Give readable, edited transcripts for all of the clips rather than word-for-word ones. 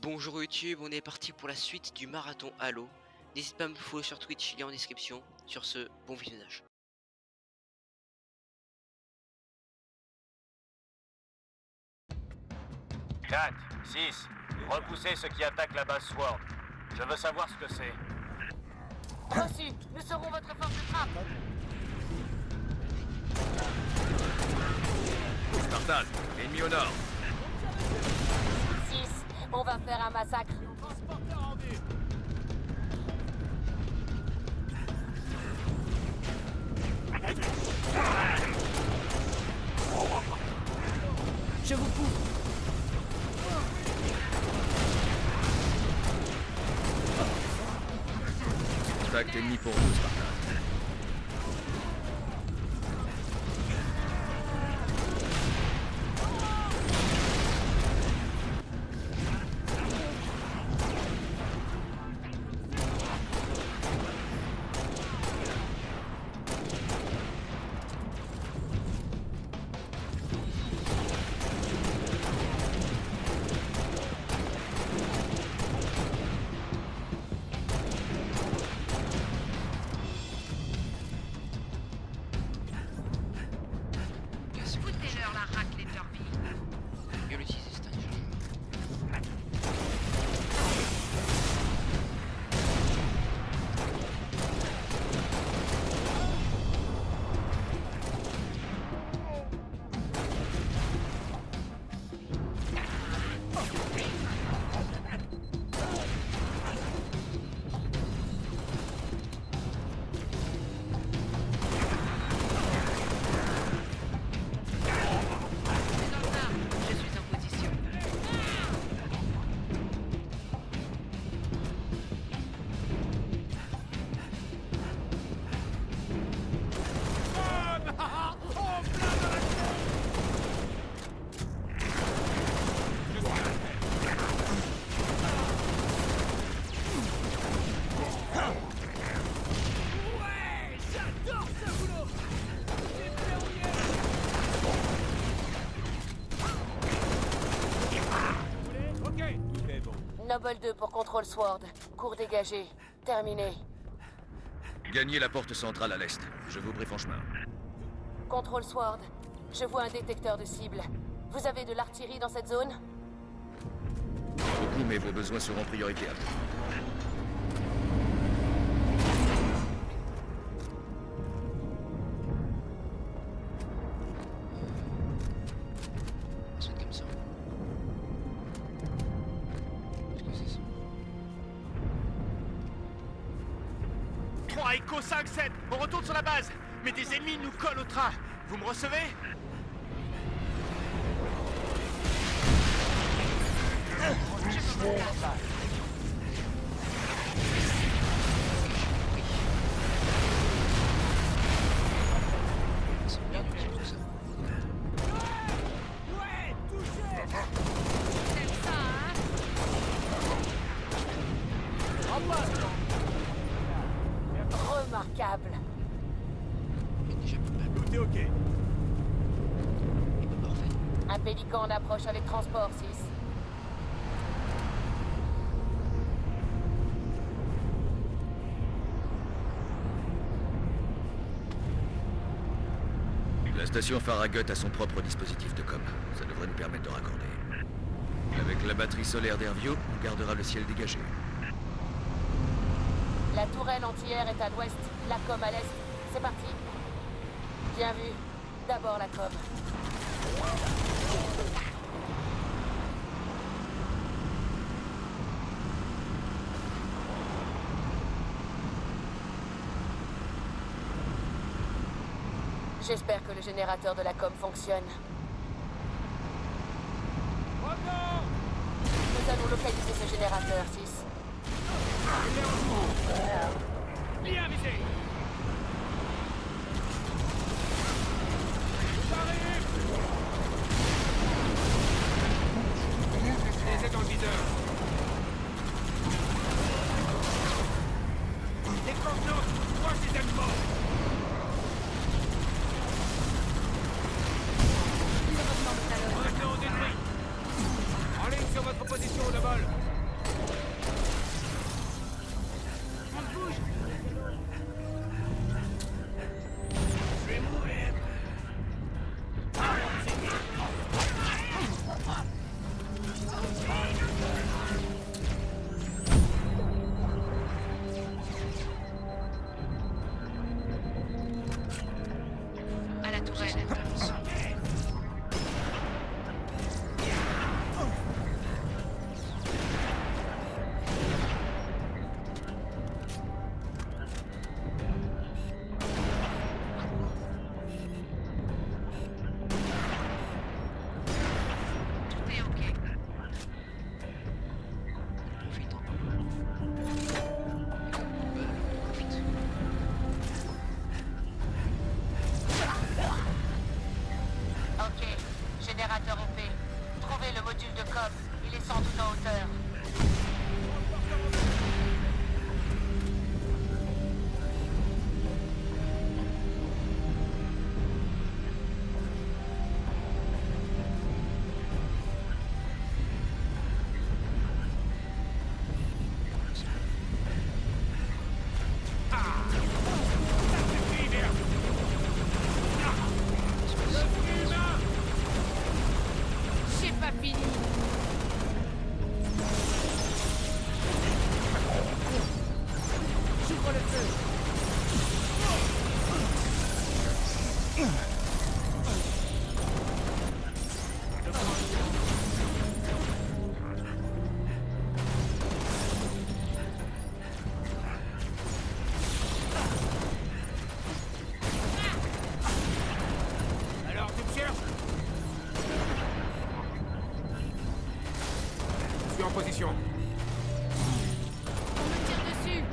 Bonjour YouTube, on est parti pour la suite du marathon Halo. N'hésite pas à me follow sur Twitch, il est en description. Sur ce, bon visionnage. 4, 6, repoussez ceux qui attaquent la base Sword. Je veux savoir ce que c'est. Reçu, nous serons votre force de frappe. Spartan, ennemi au nord. 6, on va faire un massacre. Je vous couvre. Contact ennemi pour vous, Spartan. Foutez-leur la raclée de leur vie. Mieux l'utiliser, c'est un échange. Je suis en position. Noble 2 pour contrôle Sword. Cours dégagé. Terminé. Gagnez la porte centrale à l'est. Je vous prie franchement. Contrôle Sword. Je vois un détecteur de cible. Vous avez de l'artillerie dans cette zone? Beaucoup, mais vos besoins seront prioritaires. Ça va être comme ça. Qu'est-ce que c'est ça? 3 Echo 5-7, on retourne sur la base. Mais des ennemis nous collent au train. Vous me recevez? C'est bien utile tout ça. C'est ça, hein? Remarquable. Il y a déjà plus de balles. Tout est ok. Et pas parfait. Un pélican en approche avec transport 6. La station Farragut a son propre dispositif de com. Ça devrait nous permettre de raccorder. Avec la batterie solaire d'Airview, on gardera le ciel dégagé. La tourelle anti-air est à l'ouest, la com à l'est. C'est parti. Bien vu. D'abord la com. J'espère que le générateur de la com fonctionne. Nous allons localiser ce générateur 6. Bien visé. Les dans le viseur. Déclenche-nous. Proche des animaux. Revenons détruit. En ligne sur votre position, le vol. position. On me tire dessus.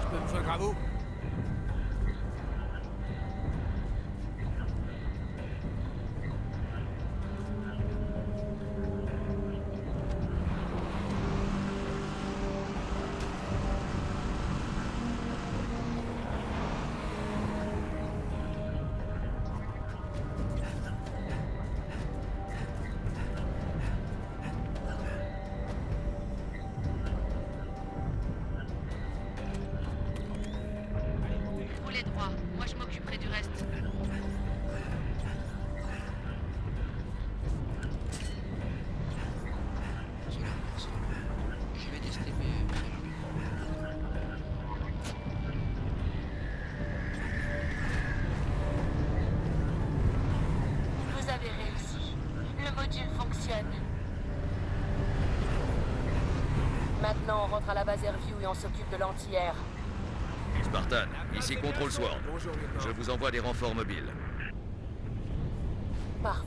Je peux me joindre à vous? Roulez droit. Moi, je m'occuperai du reste. Je vais tester mes Vous avez réussi. Le module fonctionne. Maintenant, on rentre à la base Airview et on s'occupe de l'anti-air. Spartan, ici Control Sword. Bonjour, lieutenant. Je vous envoie des renforts mobiles. Parfait.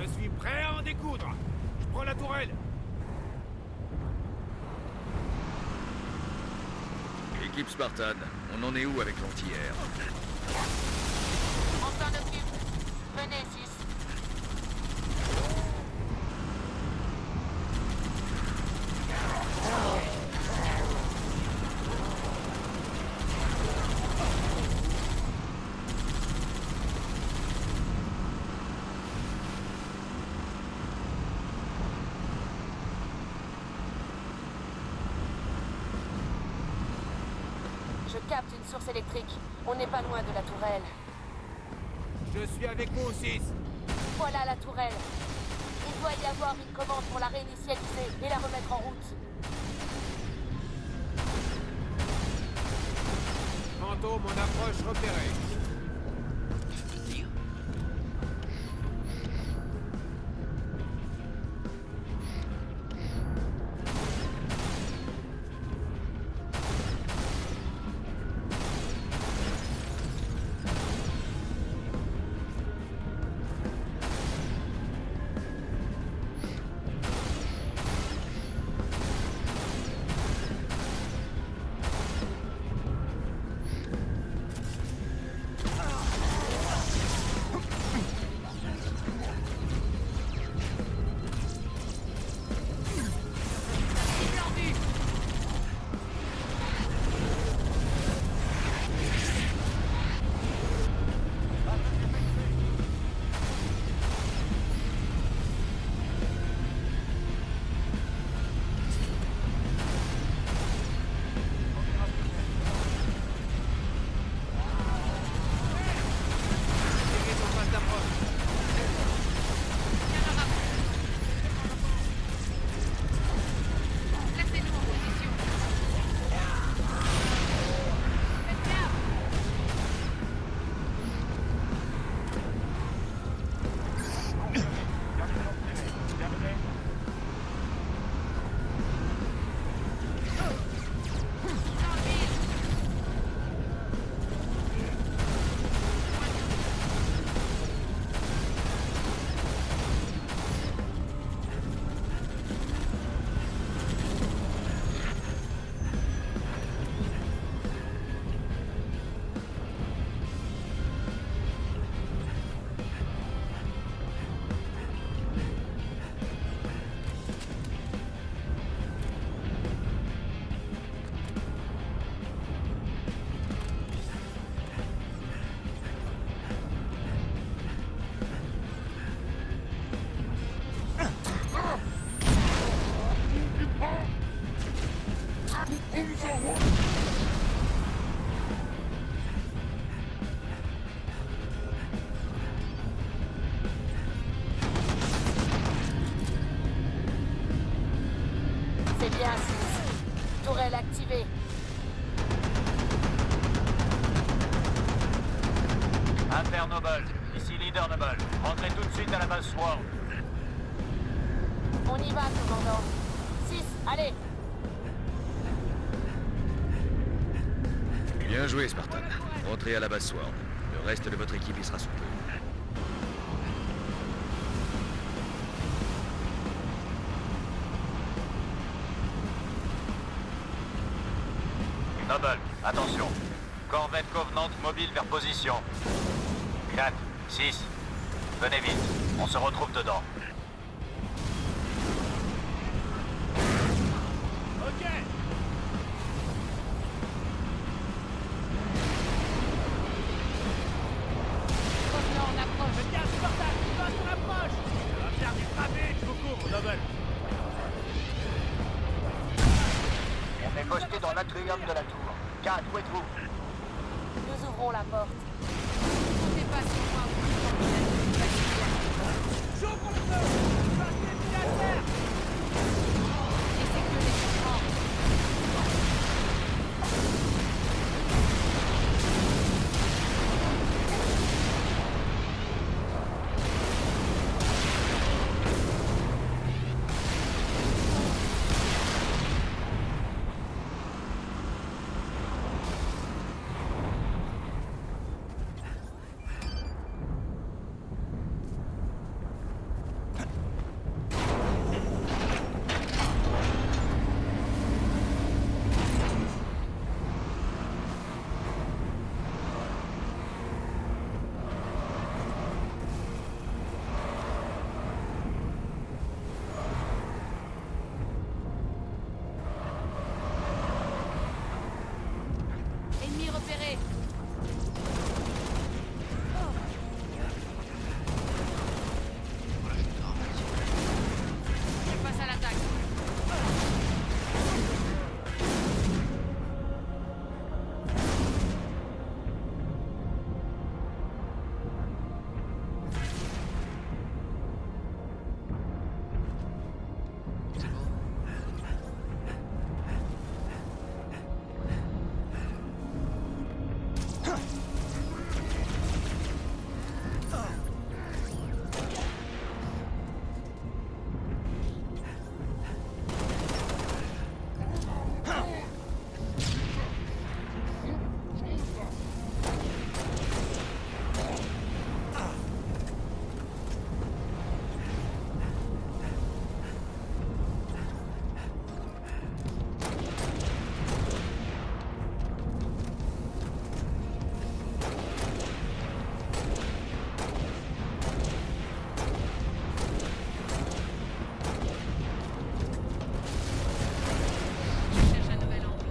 Je suis prêt à en découdre. Je prends la tourelle. Équipe Spartan, on en est où avec l'anti-air? On s'en occupe. Venez, 6. Je capte une source électrique. On n'est pas loin de la tourelle. Je suis avec vous, 6. Voilà la tourelle. Il doit y avoir une commande pour la réinitialiser et la remettre en route. Manteau, mon approche repérée. dire. activé. Inter Noble, ici Leader Noble. Rentrez tout de suite à la base Sword. On y va, commandant. 6, allez. Bien joué, Spartan. Rentrez à la base Sword. Le reste de votre équipe y sera sous peu. Noble, attention. Corvette Covenant mobile vers position. 4, 6. Venez vite, on se retrouve dedans. Ok. Covenant en approche. Le gaz portable, il va sur l'approche. Ça va faire du frappé, je vous couvre, Noble. On est posté dans l'atrium de la tour. 4, où êtes-vous? Nous ouvrons la porte. Comptez pas sur moi. J'ouvre le feu. Passez à terre. Laissez que les comprends. Ennemi repéré. Je passe à l'attaque. C'est bon. Je cherche un nouvel angle.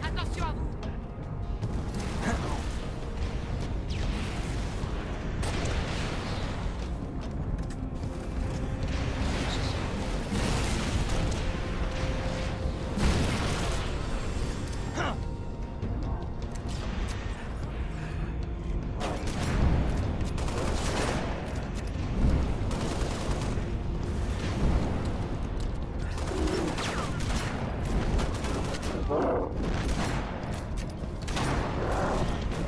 Attention à vous.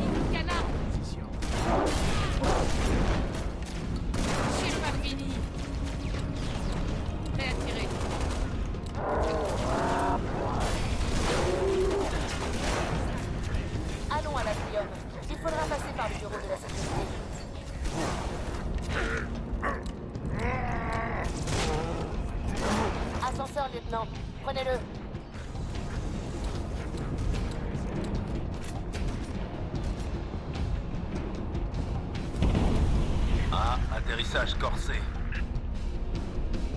Une canard. J'ai pas fini. Prêt à tirer. Allons à l'atrium. Il faudra passer par le bureau de la sécurité. Ascenseur, lieutenant. Prenez-le. Ah, atterrissage corsé.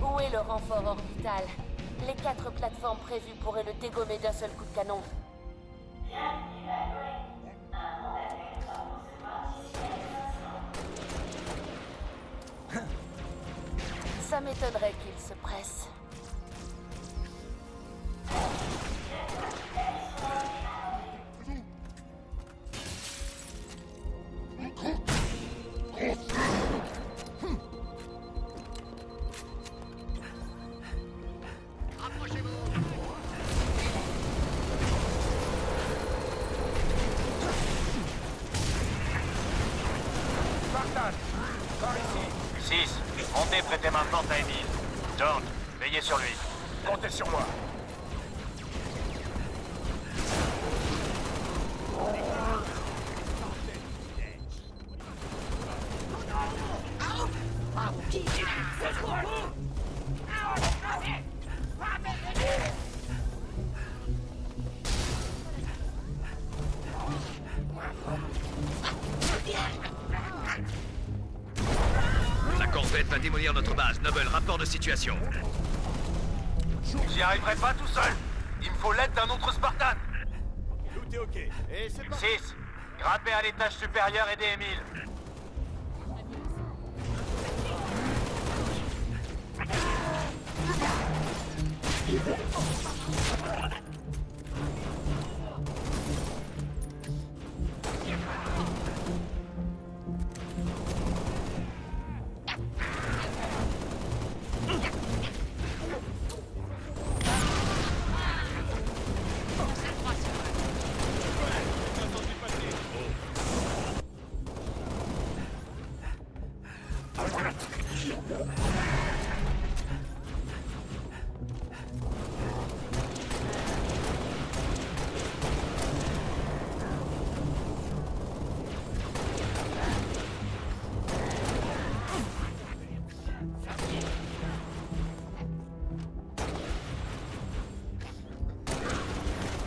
Où Où est le renfort orbital? Les 4 plateformes prévues pourraient le dégommer d'un seul coup de canon. Ça m'étonnerait qu'il se presse. Spartan, par ici. 6. Montez, prêtez main forte à Emile. George, veillez sur lui. Comptez sur moi. La corvette va démolir notre base. Noble, rapport de situation. J'y arriverai pas tout seul. Il me faut l'aide d'un autre Spartan. Tout est ok. Et c'est parti. 6. Grimpez à l'étage supérieur et aidez Emile.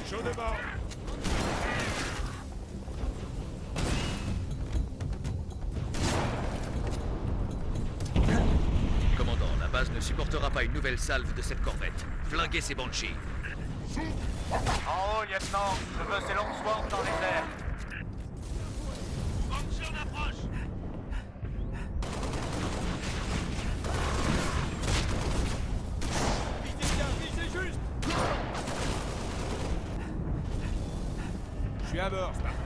Chaud devant. Commandant, la base ne supportera pas une nouvelle salve de cette corvette. Flinguez ces Banshees. En haut, lieutenant. Je veux ces longues swarms dans les airs. Visez bien, visez juste. Je suis à bord, Spartan.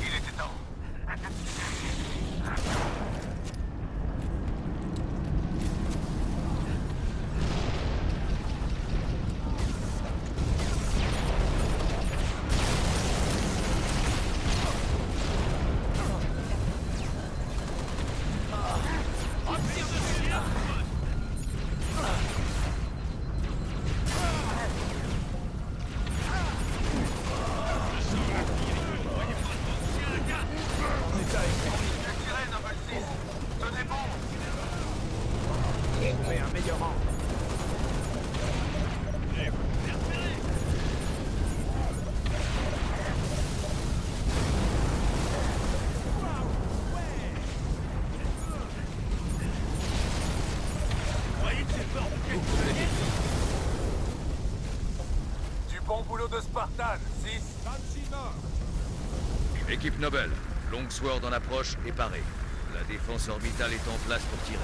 Il était temps. Trouvez un meilleur angle. Du bon boulot de Spartan. 6. 26 morts. Équipe Noble, Longsword en approche et parée. La défense orbitale est en place pour tirer.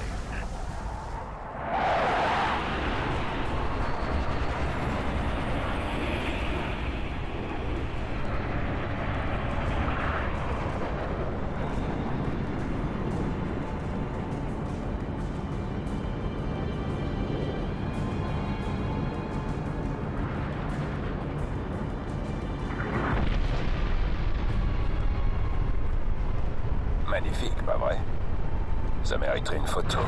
Magnifique, pas vrai? Ça mériterait une photo.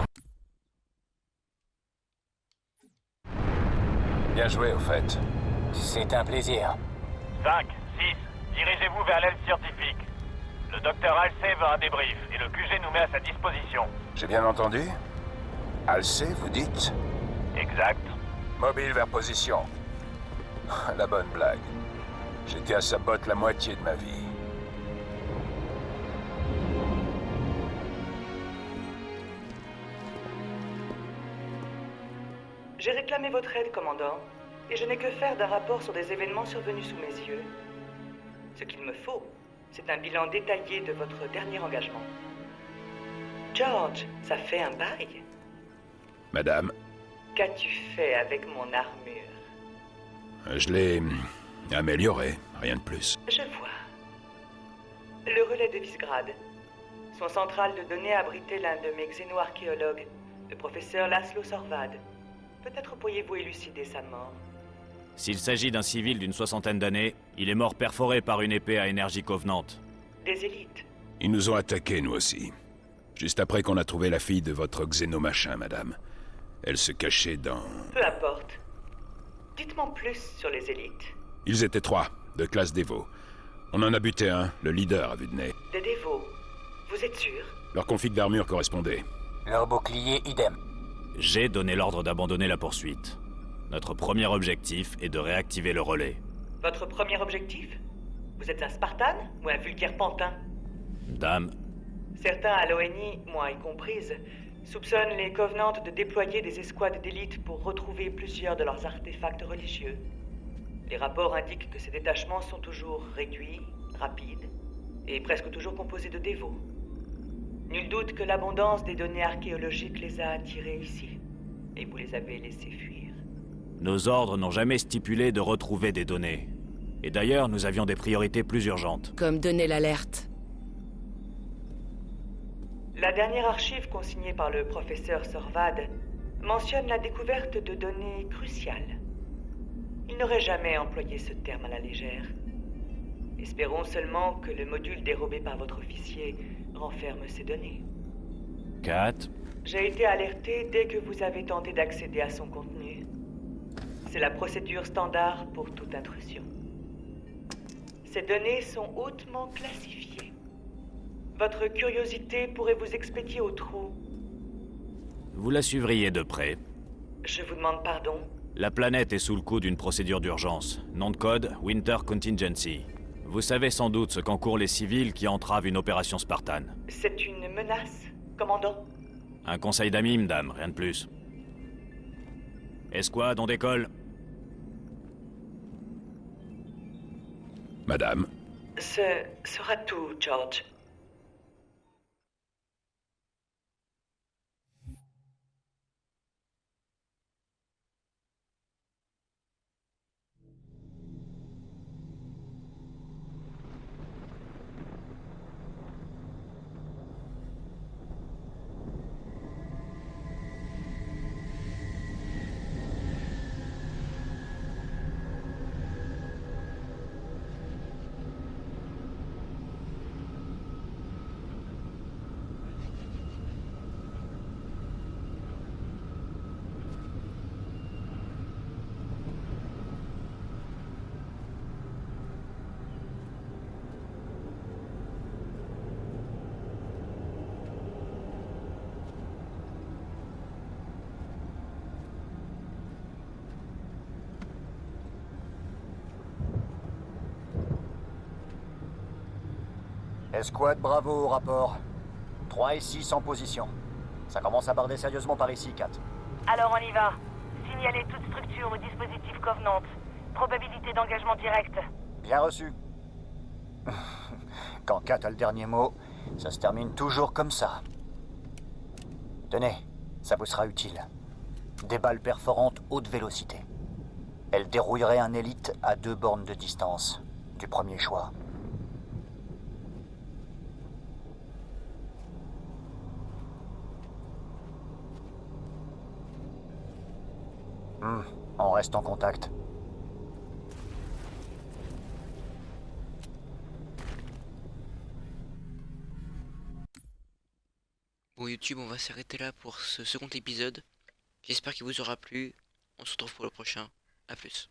Bien joué, au fait. C'est un plaisir. 5, 6. Dirigez-vous vers l'aile scientifique. Le docteur Halsey veut un débrief et le QG nous met à sa disposition. J'ai bien entendu? Halsey, vous dites? Exact. Mobile vers position. La bonne blague. J'étais à sa botte la moitié de ma vie. J'ai réclamé votre aide, commandant, et je n'ai que faire d'un rapport sur des événements survenus sous mes yeux. Ce qu'il me faut, c'est un bilan détaillé de votre dernier engagement. George, ça fait un bail. Madame, Qu'as-tu fait avec mon armure? je l'ai améliorée, rien de plus. Je vois. Le relais de Visegrad. Son centrale de données abritait l'un de mes xénoarchéologues, le professeur Laszlo Sorvad. Peut-être pourriez-vous élucider sa mort. S'il s'agit d'un civil d'une 60aine d'années, il est mort perforé par une épée à énergie covenante. Des élites. Ils nous ont attaqués, nous aussi. Juste après qu'on a trouvé la fille de votre xénomachin, madame. Elle se cachait dans... Peu importe. Dites-moi plus sur les élites. Ils étaient 3, de classe Dévo. On en a buté un, le leader à vue de nez. Des dévots. Vous êtes sûr? Leur config d'armure correspondait. Leur bouclier, idem. J'ai donné l'ordre d'abandonner la poursuite. Notre premier objectif est de réactiver le relais. Votre premier objectif? Vous êtes un Spartan ou un vulgaire pantin? Dame, Certains à l'ONI, moi y comprise, soupçonnent les Covenants de déployer des escouades d'élite pour retrouver plusieurs de leurs artefacts religieux. Les rapports indiquent que ces détachements sont toujours réduits, rapides, et presque toujours composés de dévots. Nul doute que l'abondance des données archéologiques les a attirés ici, et vous les avez laissés fuir. nos ordres n'ont jamais stipulé de retrouver des données. Et d'ailleurs, nous avions des priorités plus urgentes. Comme donner l'alerte. La dernière archive consignée par le professeur Sorvad mentionne la découverte de données cruciales. Il n'aurait jamais employé ce terme à la légère. Espérons seulement que le module dérobé par votre officier renferme ces données. Kat, J'ai été alerté dès que vous avez tenté d'accéder à son contenu. C'est la procédure standard pour toute intrusion. Ces données sont hautement classifiées. Votre curiosité pourrait vous expédier au trou. vous la suivriez de près. Je vous demande pardon. La planète est sous le coup d'une procédure d'urgence. Nom de code, Winter Contingency. Vous savez sans doute ce qu'encourent les civils qui entravent une opération Spartan. C'est une menace, commandant? Un conseil d'amis, madame, rien de plus. Escouade, on décolle. Madame, Ce sera tout, George. Escouade, bravo au rapport. 3 et 6 en position. Ça commence à barder sérieusement par ici, Kat. Alors on y va. Signalez toute structure ou dispositif Covenant. Probabilité d'engagement direct. Bien reçu. Quand Kat a le dernier mot, ça se termine toujours comme ça. Tenez, ça vous sera utile. Des balles perforantes haute vélocité. Elles dérouilleraient un élite à 2 bornes de distance. Du premier choix. On reste en contact. Bon YouTube, on va s'arrêter là pour ce second épisode. J'espère qu'il vous aura plu. On se retrouve pour le prochain. A plus.